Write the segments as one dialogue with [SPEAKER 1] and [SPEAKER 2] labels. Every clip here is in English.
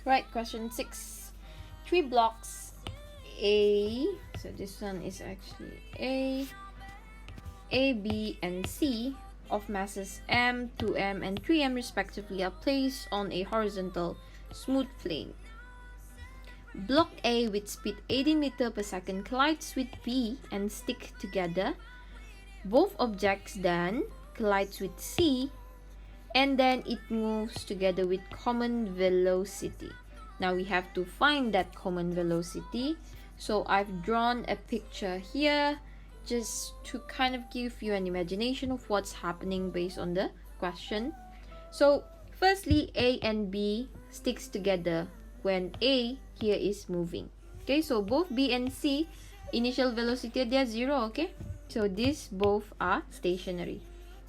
[SPEAKER 1] Right, question 6. Three blocks A, so this one is actually A, B, and C of masses m, 2m, and 3m respectively are placed on a horizontal smooth plane. Block A with speed 18 meter per second collides with B and stick together. Both objects then collides with C and then it moves together with common velocity. Now we have to find that common velocity. So I've drawn a picture here just to kind of give you an imagination of what's happening based on the question. So firstly, A and B sticks together when A here is moving. Okay, so both B and C initial velocity they are 0, okay? So these both are stationary.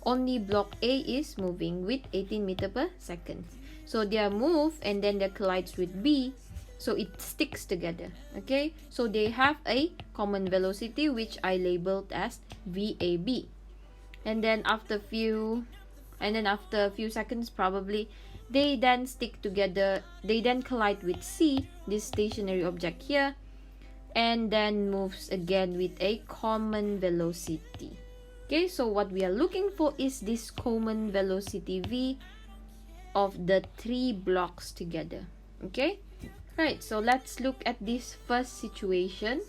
[SPEAKER 1] Only block A is moving with 18 meter per second. So they are move and then they collides with B, so it sticks together. Okay, so they have a common velocity which I labeled as VAB. And then after a few seconds probably, they then stick together, they then collide with C, this stationary object here, and then moves again with a common velocity. Okay, so what we are looking for is this common velocity V of the three blocks together. Okay, right, so let's look at this first situation.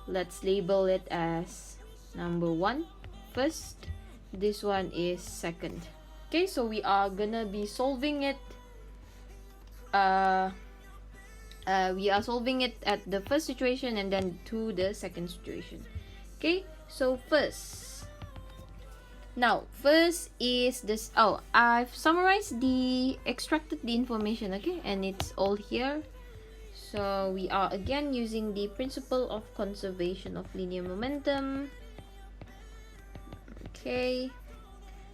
[SPEAKER 1] Let's label it as number 1 first. This one is second. Okay, so we are gonna be solving it. We are solving it at the first situation and then to the second situation. Okay, so first is this. Oh, I've summarized extracted the information, okay, and it's all here. So we are again using the principle of conservation of linear momentum. Okay,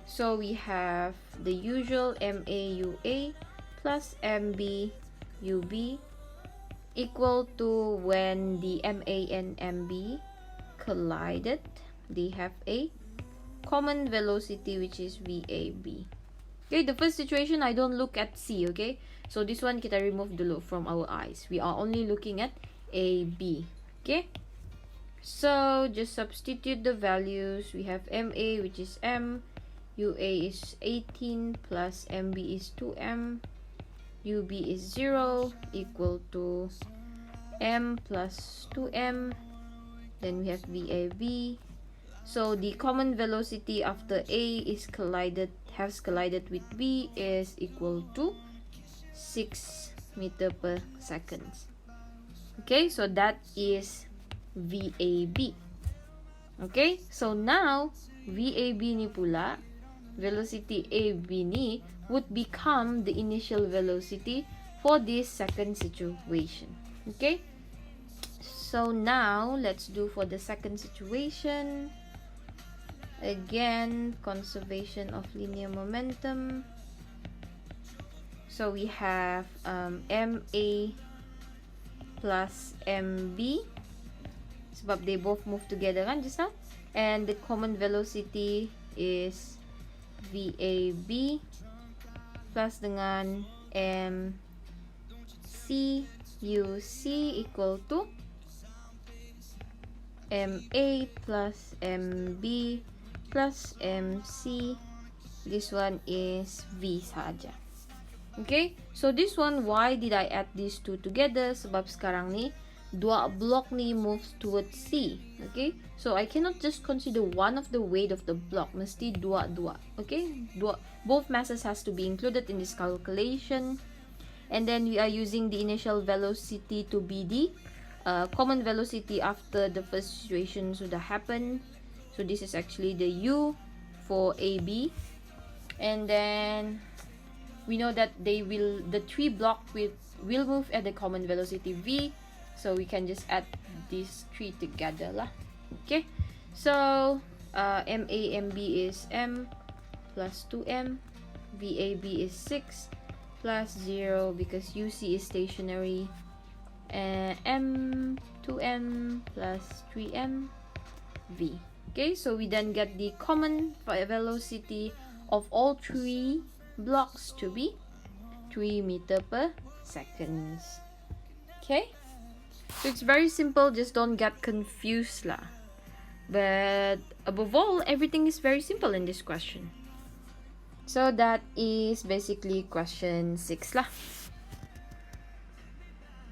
[SPEAKER 1] so we have the usual MAUA plus MBUB equal to when the MA and MB collided, they have a common velocity which is VAB. Okay, the first situation I don't look at C, okay? So this one kita remove dulu from our eyes. We are only looking at AB. Okay? So just substitute the values. We have MA which is M, UA is 18 plus MB is 2M, UB is 0 equal to M plus 2M. Then we have VAB. So the common velocity after A has collided with B is equal to 6 meter per second. Okay, so that is VAB. Okay, so now VAB ni pula, velocity AB ni would become the initial velocity for this second situation. Okay, so now let's do for the second situation. Again, conservation of linear momentum. So we have MA plus MB sebab they both move together kan just now, and the common velocity is VAB plus dengan MCUC equal to MA plus MB plus MC. This one is V saja. Okay, so this one, why did I add these two together? Sebab sekarang ni dua block ni moves towards C. Okay, so I cannot just consider one of the weight of the block, mesti dua. Okay, both masses has to be included in this calculation. And then we are using the initial velocity to be the common velocity after the first situation should have happened. So this is actually the U for AB, and then we know that the three block will move at the common velocity V, so we can just add these three together lah. Okay, so MAMB is M plus 2M, VAB is 6 plus 0 because UC is stationary, and M2M plus 3M V. Okay, so we then get the common velocity of all three blocks to be 3 meter per seconds. Okay? So it's very simple, just don't get confused lah. But above all, everything is very simple in this question. So that is basically question 6 lah.